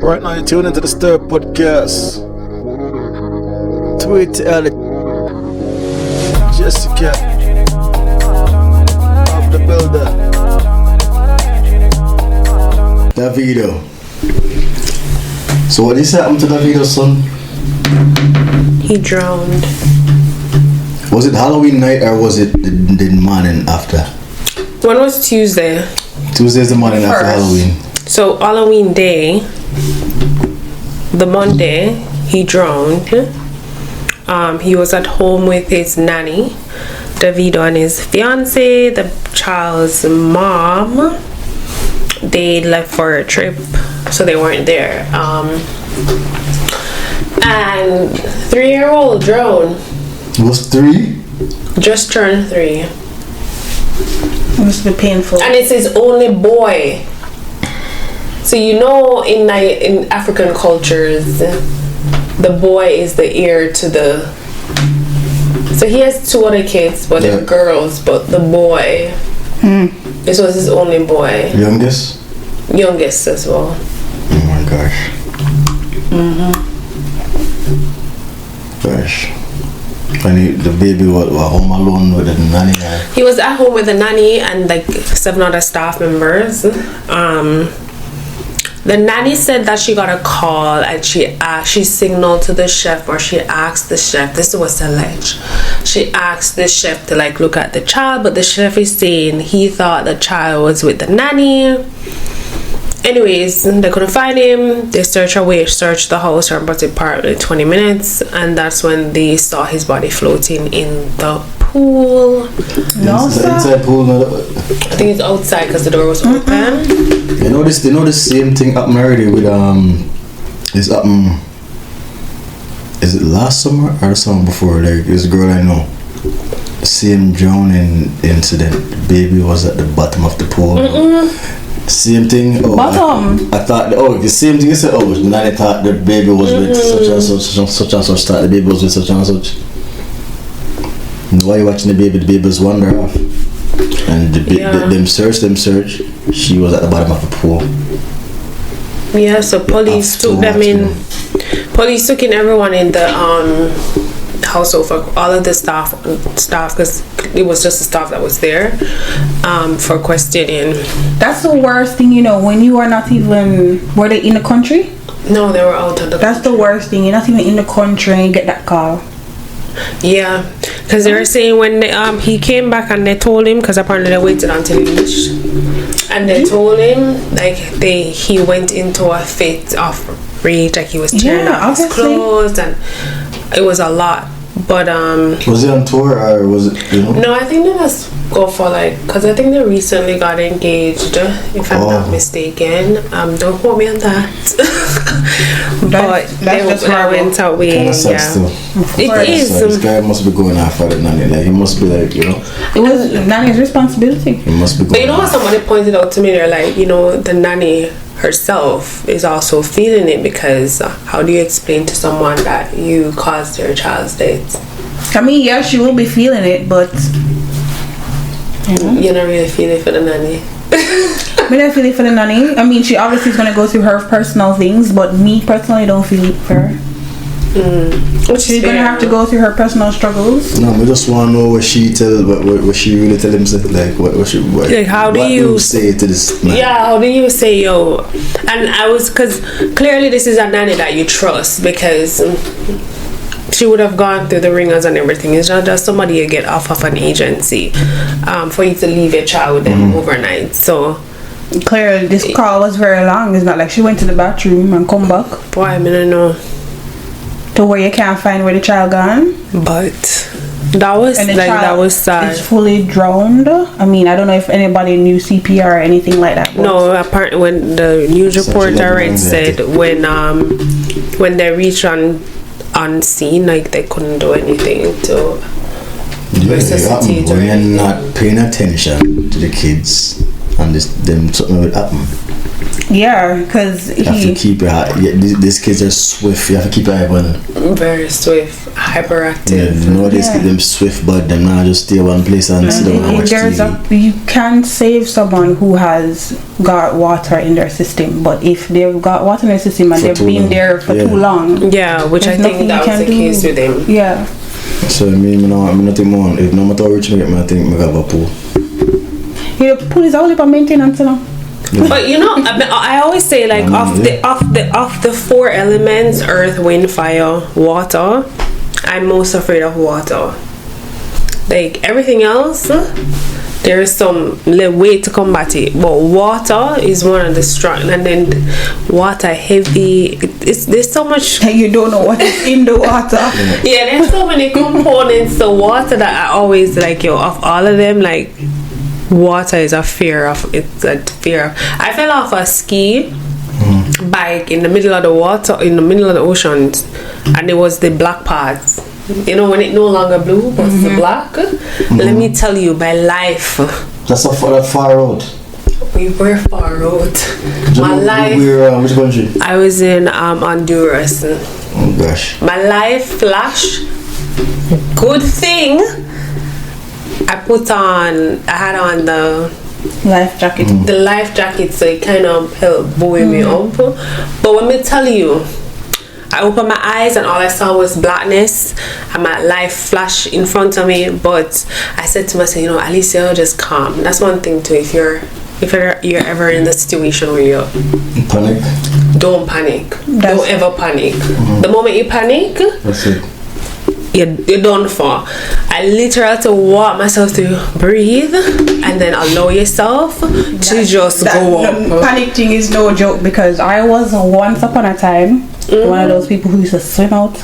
Right now, you're tuning into the Stir Podcast. Tweet Ellie, Jessica, of the builder, Davido. So, what is happened to Davido's son? He drowned. Was it Halloween night or was it the morning after? When was Tuesday? Tuesday's the morning after Halloween. So Halloween day, the Monday, he drowned. He was at home with his nanny, Davido, and his fiance, the child's mom. They left for a trip, so they weren't there. And 3-year-old drowned. Was 3? Just turned 3. It must be painful. And it's his only boy. So you know, in African cultures, the boy is the heir to the. So he has 2 other kids, but they're girls. But the boy, this was his only boy. Youngest? Youngest as well. Oh my gosh. Gosh. And the baby was home alone with the nanny. He was at home with the nanny and like 7 other staff members. The nanny said that she got a call and she signaled to the chef, or she asked the chef. This was alleged. She asked the chef to like look at the child, but the chef is saying he thought the child was with the nanny. Anyways, they couldn't find him. They searched the house for about 20 minutes, and that's when they saw his body floating in the pool. No, inside pool. I think it's outside because the door was open. You know the same thing happened already with this happened. Is it last summer or the summer before? Like this girl I know, the same drowning incident. The baby was at the bottom of the pool. Same thing. Bottom. I thought. The same thing. You said. Nanny thought the baby was with such and such. Thought the baby was with such and such. While you're watching the baby was wander off, and them search. She was at the bottom of the pool. Yeah. So police took them in. Police took in everyone in the household, for all of the staff because it was just the staff that was there for questioning. That's the worst thing, when you are not even. Were they in the country? No, they were out of the That's country. the worst thing. You're not even in the country and get that call. Yeah, because they were saying when he came back and they told him, because apparently they waited until he reached, and they told him he went into a fit of rage, like he was tearing off his clothes, and it was a lot. But was it on tour or was it? No, I think they just go for because I think they recently got engaged, if I'm not mistaken. Don't quote me on that. But they went out with It is. This guy must be going after the nanny. Like, he must be like, It was nanny's responsibility. He must be going. But you know what? Somebody pointed out to me, they're like, the nanny herself is also feeling it, because how do you explain to someone that you caused their child's death? I mean, yeah, she will be feeling it, but you're not really feeling for the nanny. Me not feel it for the nanny. I mean, she obviously is gonna go through her personal things, but me personally don't feel it for her. She's gonna have to go through her personal struggles. No, we just want to know what she really tell him. Like, how do you say to this man? Yeah, how do you say, yo? And because clearly this is a nanny that you trust, because she would have gone through the ringers and everything. It's not just somebody you get off of an agency for you to leave your child with them overnight. So clearly this call was very long. It's not like she went to the bathroom and come back. Boy, I don't know. To where you can't find where the child gone. But that was that was sad. It's fully drowned. I mean, I don't know if anybody knew CPR or anything like that. No, apparently when the news report I read said when they reached on scene, like they couldn't do anything to resuscitate. When you're not paying attention to the kids and them something will happen. Yeah, because You have to keep your eye. Yeah, these kids are swift. You have to keep your eye on them. Very swift, hyperactive. Yeah, nowadays them swift, but them now just stay one place and sit down and watch TV. You can save someone who has got water in their system, but if they've got water in their system and they've been there for too long, which I think that was the case with him. Yeah. So I'm nothing more. If no matter how rich I get, I think I have a pool. Yeah, the pool is only for maintenance, you know. Yeah. But you know, I always say like of the 4 elements, earth, wind, fire, water, I'm most afraid of water. Like everything else, there is some way to combat it, but water is one of the strong. And then water heavy. There's so much. You don't know what is in the water. Yeah, there's so many components to water that I always like. Of all of them, like. Water is a fear of. I fell off a ski bike in the middle of the water, in the middle of the ocean, and it was the black parts. You know when it no longer blue but it's the black. Let me tell you, my life. That's a far road. We were far road. My life. Which country? I was in Honduras. Oh gosh. My life flash. Good thing. I had on the life jacket. The life jacket, so it kind of helped buoy me up. But let me tell you, I opened my eyes and all I saw was blackness and my life flashed in front of me. But I said to myself, Alicia, just calm. That's one thing too. If you're ever in the situation where you're panic, don't panic. Don't ever panic. The moment you panic, that's it. You're done for. I literally had to walk myself to breathe and then allow yourself to just go up. Panic thing is no joke, because I was once upon a time one of those people who used to swim out.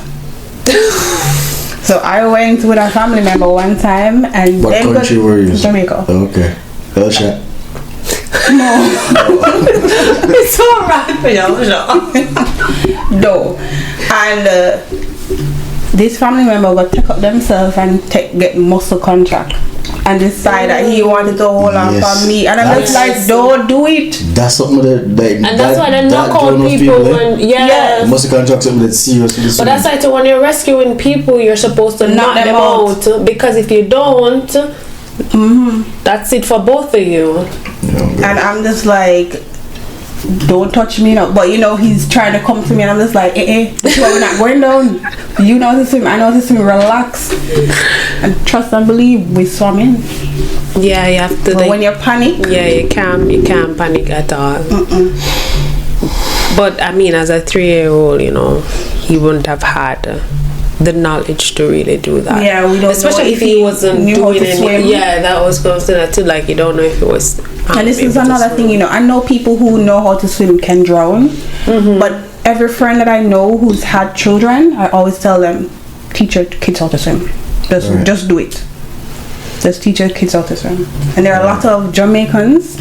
So I went with a family member one time and what country were you? Jamaica. Oh, okay. Shot. No. It's alright for you. No. And this family member got check up themselves and get muscle contract and decide that he wanted to hold on for me, and I'm just like, don't do it. That's something and that's why they knock out people when muscle contract, something that's serious. But that's why when you're rescuing people, you're supposed to knock them out, because if you don't, that's it for both of you. And I'm just like, don't touch me now. But he's trying to come to me and I'm just like, we're not going down. You know how to swim, I know how to swim. Relax and trust and believe. We swam in. Yeah, you have to. But when you panic, you can't panic at all. But I mean, as a 3-year-old, he wouldn't have had the knowledge to really do that. Yeah, we don't. Especially know if he wasn't doing it. Yeah, that was considered too. Like, you don't know if it was. And this is another thing, I know people who know how to swim can drown, but every friend that I know who's had children, I always tell them, teach your kids how to swim. Just do it. Just teach your kids how to swim. And there are a lot of Jamaicans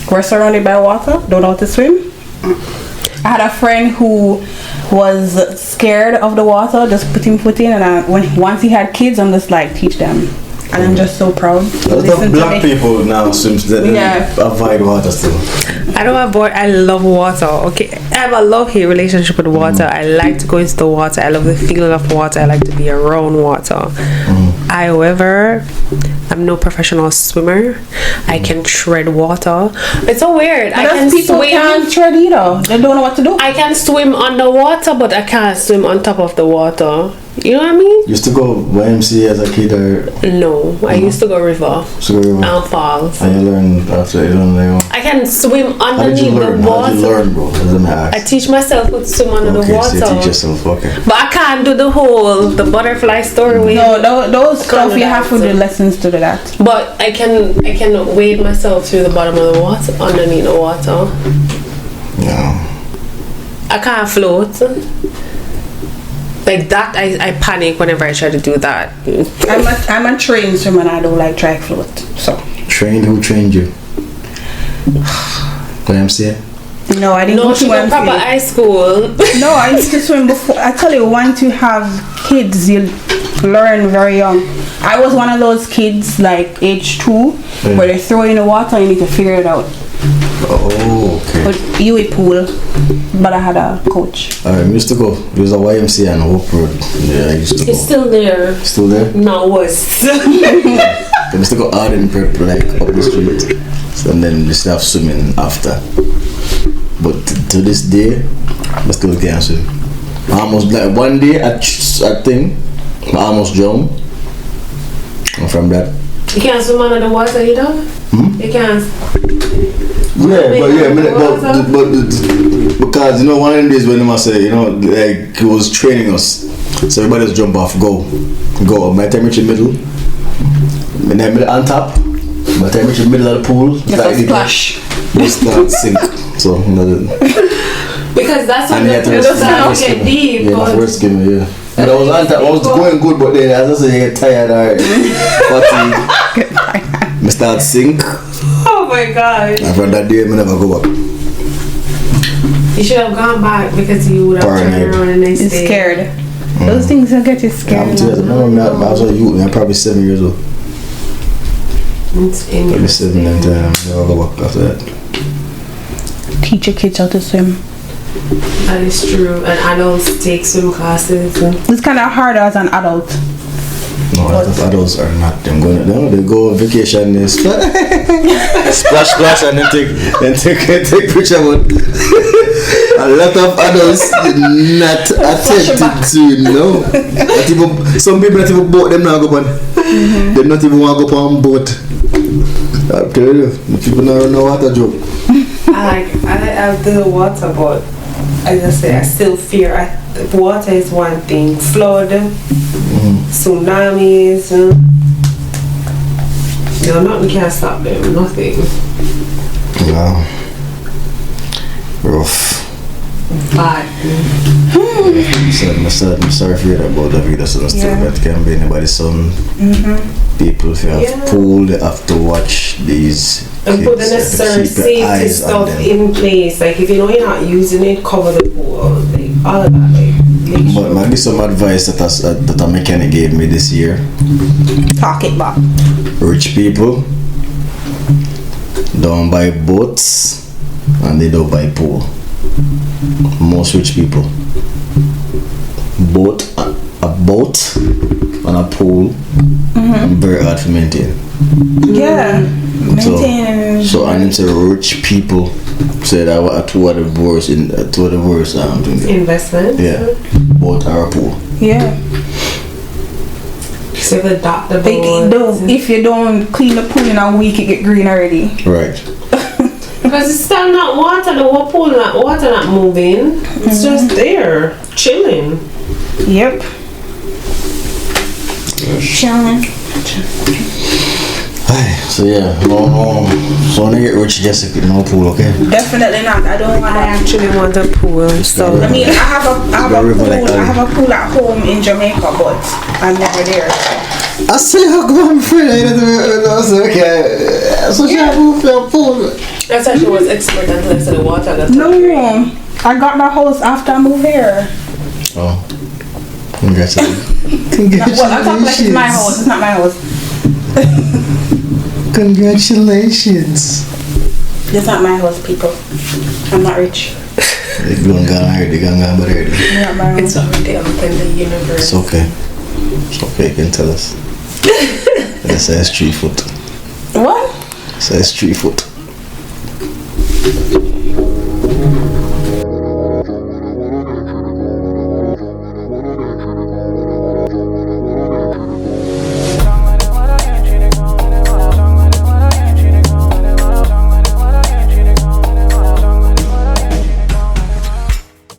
who are surrounded by water, don't know how to swim. I had a friend who was scared of the water, just put him foot in, and once he had kids, I'm just like, teach them. And I'm just so proud. A lot of black people now seems that they avoid water still. I don't avoid. I love water. Okay, I have a love-hate relationship with water. I like to go into the water. I love the feeling of water. I like to be around water. However, I'm no professional swimmer. I can tread water. It's so weird. I can people swim. Can't tread either. They don't know what to do. I can swim underwater, but I can't swim on top of the water. You know what I mean? Used to go YMCA as a kid, or no? I used to go river. And falls. And you learn after you learn. I can swim underneath the water. How did you learn, bro? I teach myself how to swim under the water. So you teach yourself, okay. But I can't do the butterfly story. No, those stuff you have to do lessons to do that. But I can wade myself through the bottom of the water, underneath the water. No. I can't float. Like that, I panic whenever I try to do that. I'm a trained swimmer and I don't like try float. So trained? Who trained you? YMCA? No, I didn't go to YMCA. Proper high school. No, I used to swim before. I tell you, once you have kids, learn very young. I was one of those kids like age 2 where they throw you in the water and you need to figure it out. Oh, okay. But you a pool, but I had a coach. I used to go. There was a YMCA on Hope Road. Yeah, I used to go. It's still there. Still there? No, worse. I used to go out in prep, like up the street. So, and then we used to have swimming after. But to this day, I still can't swim. I almost, like one day I think, I almost drowned. And from that. You can't swim under the water, you know? You can't. But because you know one of the days when I say, you know, like he was training us, so everybody just jump off, go. By the time you reach the middle, and then middle on top. By the time you reach the middle of the pool, Just like splash. You start sink. So because that's when and the start get deep. Yeah, the first game, yeah. But I was on top, I was going good, but then as I say, you get tired already. I start sink. Oh my god. And from that day, I never go back. You should have gone back because you would have turned around the next day. You're scared. Those things will get you scared. I was a youth, I'm probably 7 years old. It's in Probably 7 and never go back after that. Teach your kids how to swim. That is true. And adults take swim classes. It's kind of harder as an adult. No, a lot of adults are not. They go on vacation, they splash, and then take picture. But a lot of adults did not attempt to, you know. Not even, some people not even boat them now go on. They not even want to go on boat. I'm telling you, the people don't know how to joke. I do the water, but as I say, I still fear. Water is one thing. Flood, tsunamis, nothing can stop them. Nothing. Wow. Rough. Bad. I'm sorry for that about Davido, so that can be anybody's son. People, if you have pool, they have to watch these. And put the necessary safety stuff in place. Like if you know you're not using it, cover the pool. Like all of that. Like, but maybe some advice that a mechanic gave me this year. Talk it back. Rich people don't buy boats and they don't buy pool. Most rich people, a boat and a pool, very hard to maintain. Yeah, maintain. So and it's a rich people say that two of the worst investment. Yeah, boat or a pool. Yeah. So the doctor if you don't clean the pool in a week, it get green already. Right. Because it's still not water, the whole pool not water not moving. It's just there, chilling. Yep. Chilling. So yeah, no. So when I get rich, just no pool, okay? Definitely not. I don't want. I actually want a pool. So I mean, I have a pool at home in Jamaica, but I'm never there. I say how come I'm afraid I say okay. So she have a pool. I thought she was expert until I said the water got No, I got my house after I moved here. Oh, congratulations! Well, I'm talking like it's my house. It's not my house. Congratulations! It's not my house, people. I'm not rich. They gonna go already. It's already up in the universe. It's okay. It's okay. You can tell us. It says 3 foot. What? It says 3 foot.